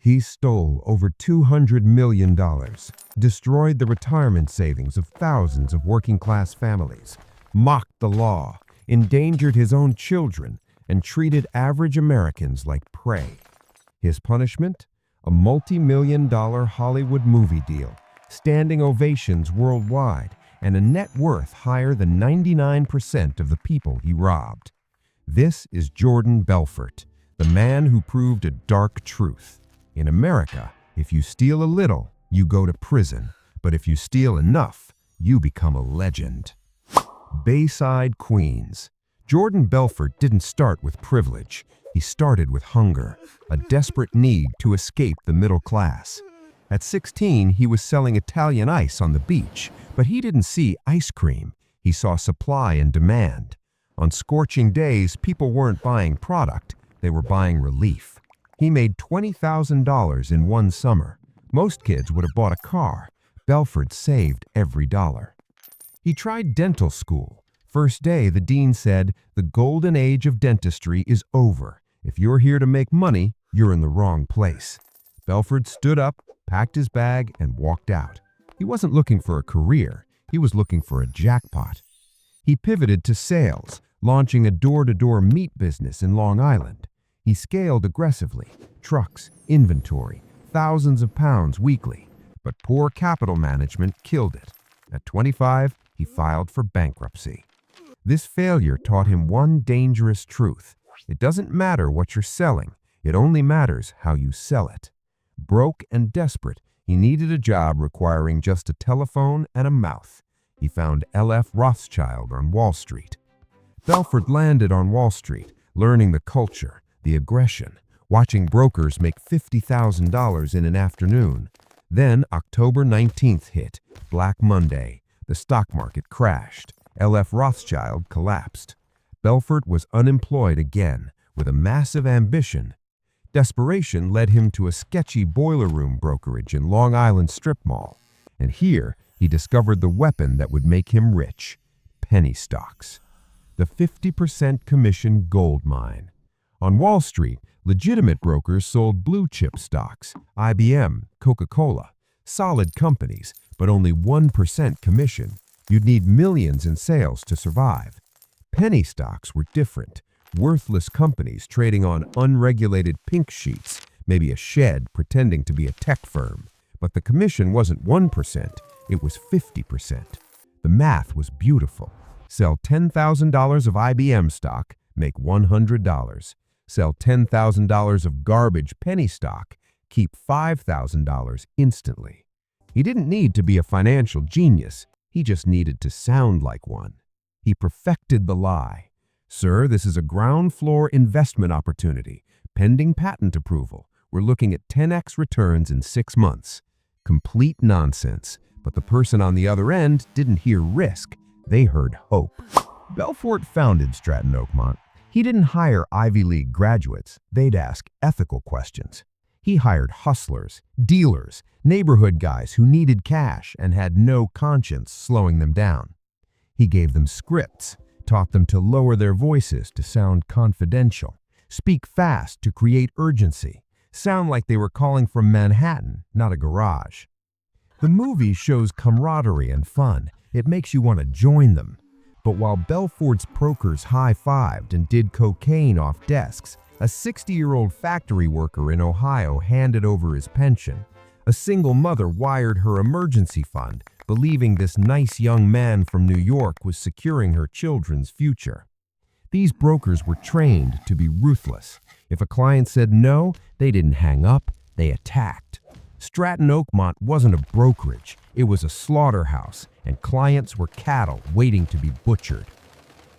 He stole over $200 million, destroyed the retirement savings of thousands of working-class families, mocked the law, endangered his own children, and treated average Americans like prey. His punishment? A multi-million-dollar Hollywood movie deal, standing ovations worldwide, and a net worth higher than 99% of the people he robbed. This is Jordan Belfort, the man who proved a dark truth. In America, if you steal a little, you go to prison. But if you steal enough, you become a legend. Bayside, Queens. Jordan Belfort didn't start with privilege. He started with hunger, a desperate need to escape the middle class. At 16, he was selling Italian ice on the beach, but he didn't see ice cream. He saw supply and demand. On scorching days, people weren't buying product, they were buying relief. He made $20,000 in one summer. Most kids would have bought a car. Belfort saved every dollar. He tried dental school. First day, the dean said, "The golden age of dentistry is over. If you're here to make money, you're in the wrong place." Belfort stood up, packed his bag, and walked out. He wasn't looking for a career. He was looking for a jackpot. He pivoted to sales, launching a door-to-door meat business in Long Island. He scaled aggressively, trucks, inventory, thousands of pounds weekly, but poor capital management killed it. At 25, he filed for bankruptcy. This failure taught him one dangerous truth. It doesn't matter what you're selling, it only matters how you sell it. Broke and desperate, he needed a job requiring just a telephone and a mouth. He found L.F. Rothschild on Wall Street. Belfort landed on Wall Street, learning the culture, the aggression, watching brokers make $50,000 in an afternoon. Then October 19th hit, Black Monday. The stock market crashed. L.F. Rothschild collapsed. Belfort was unemployed again, with a massive ambition. Desperation led him to a sketchy boiler room brokerage in Long Island strip mall. And here, he discovered the weapon that would make him rich: penny stocks. The 50% commission gold mine. On Wall Street, legitimate brokers sold blue-chip stocks, IBM, Coca-Cola, solid companies, but only 1% commission. You'd need millions in sales to survive. Penny stocks were different, worthless companies trading on unregulated pink sheets, maybe a shed pretending to be a tech firm. But the commission wasn't 1%, it was 50%. The math was beautiful. Sell $10,000 of IBM stock, make $100. Sell $10,000 of garbage penny stock, keep $5,000 instantly. He didn't need to be a financial genius, he just needed to sound like one. He perfected the lie. "Sir, this is a ground floor investment opportunity, pending patent approval. We're looking at 10x returns in 6 months. Complete nonsense, but the person on the other end didn't hear risk, they heard hope. Belfort founded Stratton Oakmont. He didn't hire Ivy League graduates, they'd ask ethical questions. He hired hustlers, dealers, neighborhood guys who needed cash and had no conscience slowing them down. He gave them scripts, taught them to lower their voices to sound confidential, speak fast to create urgency, sound like they were calling from Manhattan, not a garage. The movie shows camaraderie and fun. It makes you want to join them. But while Belfort's brokers high-fived and did cocaine off desks, a 60-year-old factory worker in Ohio handed over his pension. A single mother wired her emergency fund, believing this nice young man from New York was securing her children's future. These brokers were trained to be ruthless. If a client said no, they didn't hang up, they attacked. Stratton Oakmont wasn't a brokerage, it was a slaughterhouse, and clients were cattle waiting to be butchered.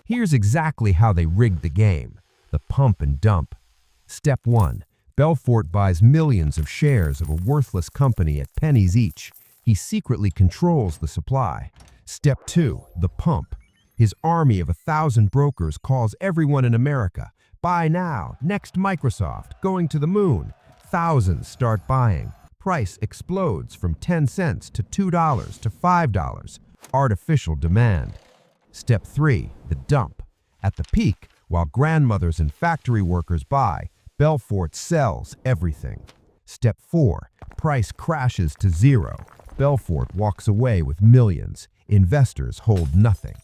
Here's exactly how they rigged the game: the pump and dump. Step 1. Belfort buys millions of shares of a worthless company at pennies each. He secretly controls the supply. Step 2. The pump. His army of 1,000 brokers calls everyone in America. Buy now, next Microsoft, going to the moon. Thousands start buying. Price explodes from 10 cents to $2 to $5. Artificial demand. Step 3. The dump. At the peak, while grandmothers and factory workers buy, Belfort sells everything. Step 4. Price crashes to zero. Belfort walks away with millions. Investors hold nothing.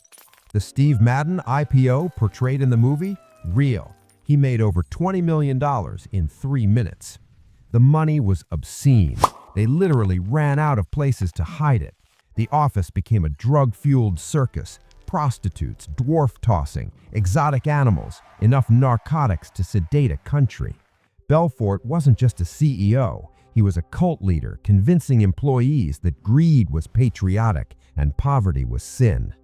The Steve Madden IPO portrayed in the movie? Real. He made over $20 million in 3 minutes. The money was obscene. They literally ran out of places to hide it. The office became a drug-fueled circus. Prostitutes, dwarf tossing, exotic animals, enough narcotics to sedate a country. Belfort wasn't just a CEO. He was a cult leader, convincing employees that greed was patriotic and poverty was sin.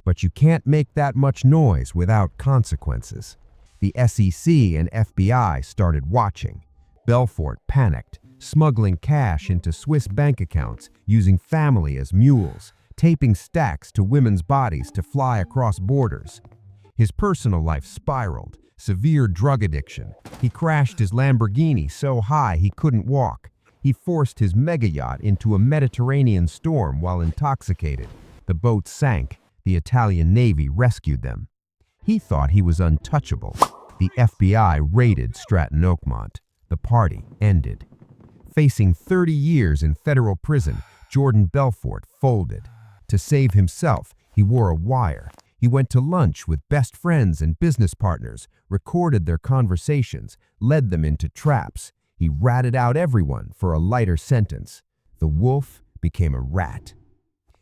But you can't make that much noise without consequences. The SEC and FBI started watching. Belfort panicked, smuggling cash into Swiss bank accounts, using family as mules, taping stacks to women's bodies to fly across borders. His personal life spiraled. Severe drug addiction. He crashed his Lamborghini so high he couldn't walk. He forced his mega yacht into a Mediterranean storm while intoxicated. The boat sank. The Italian Navy rescued them. He thought he was untouchable. The FBI raided Stratton Oakmont. The party ended. Facing 30 years in federal prison, Jordan Belfort folded. To save himself, he wore a wire. He went to lunch with best friends and business partners, recorded their conversations, led them into traps. He ratted out everyone for a lighter sentence. The wolf became a rat.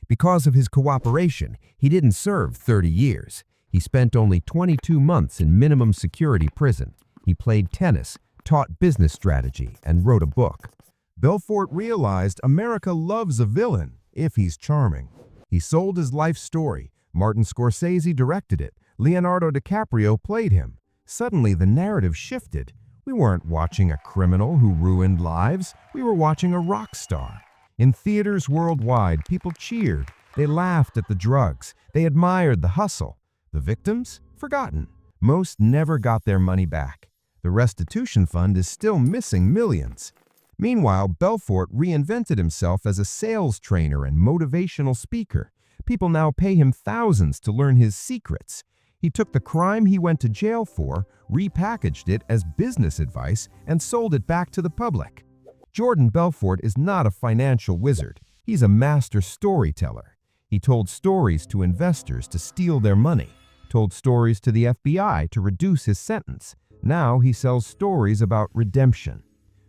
Because of his cooperation, he didn't serve 30 years. He spent only 22 months in minimum security prison. He played tennis, taught business strategy, and wrote a book. Belfort realized America loves a villain if he's charming. He sold his life story. Martin Scorsese directed it. Leonardo DiCaprio played him. Suddenly, the narrative shifted. We weren't watching a criminal who ruined lives. We were watching a rock star. In theaters worldwide, people cheered. They laughed at the drugs. They admired the hustle. The victims? Forgotten. Most never got their money back. The restitution fund is still missing millions. Meanwhile, Belfort reinvented himself as a sales trainer and motivational speaker. People now pay him thousands to learn his secrets. He took the crime he went to jail for, repackaged it as business advice, and sold it back to the public. Jordan Belfort is not a financial wizard. He's a master storyteller. He told stories to investors to steal their money, told stories to the FBI to reduce his sentence. Now he sells stories about redemption.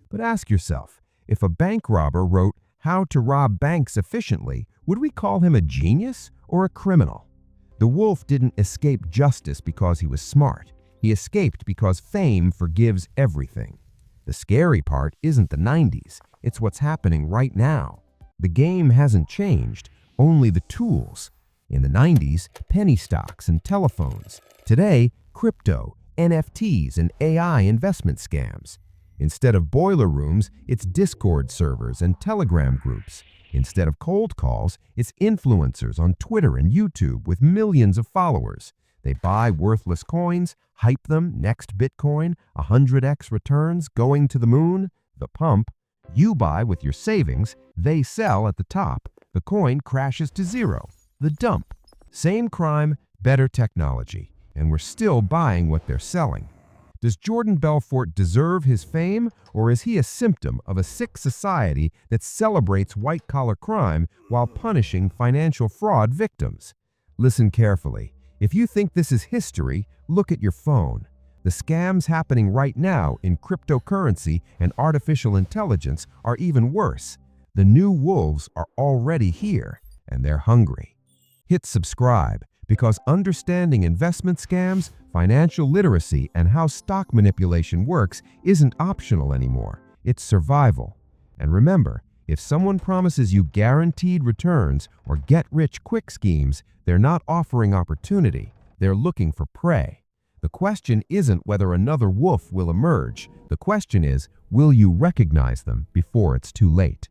But ask yourself, if a bank robber wrote How to Rob Banks Efficiently, would we call him a genius or a criminal? The wolf didn't escape justice because he was smart. He escaped because fame forgives everything. The scary part isn't the 90s, it's what's happening right now. The game hasn't changed, only the tools. In the 90s, penny stocks and telephones. Today, crypto, NFTs, and AI investment scams. Instead of boiler rooms, it's Discord servers and Telegram groups. Instead of cold calls, it's influencers on Twitter and YouTube with millions of followers. They buy worthless coins, hype them, next Bitcoin, 100x returns, going to the moon. The pump. You buy with your savings, they sell at the top. The coin crashes to zero. The dump. Same crime, better technology. And we're still buying what they're selling. Does Jordan Belfort deserve his fame, or is he a symptom of a sick society that celebrates white-collar crime while punishing financial fraud victims? Listen carefully. If you think this is history, look at your phone. The scams happening right now in cryptocurrency and artificial intelligence are even worse. The new wolves are already here, and they're hungry. Hit subscribe, because understanding investment scams, financial literacy, and how stock manipulation works isn't optional anymore. It's survival. And remember, if someone promises you guaranteed returns or get-rich-quick schemes, they're not offering opportunity. They're looking for prey. The question isn't whether another wolf will emerge. The question is, will you recognize them before it's too late?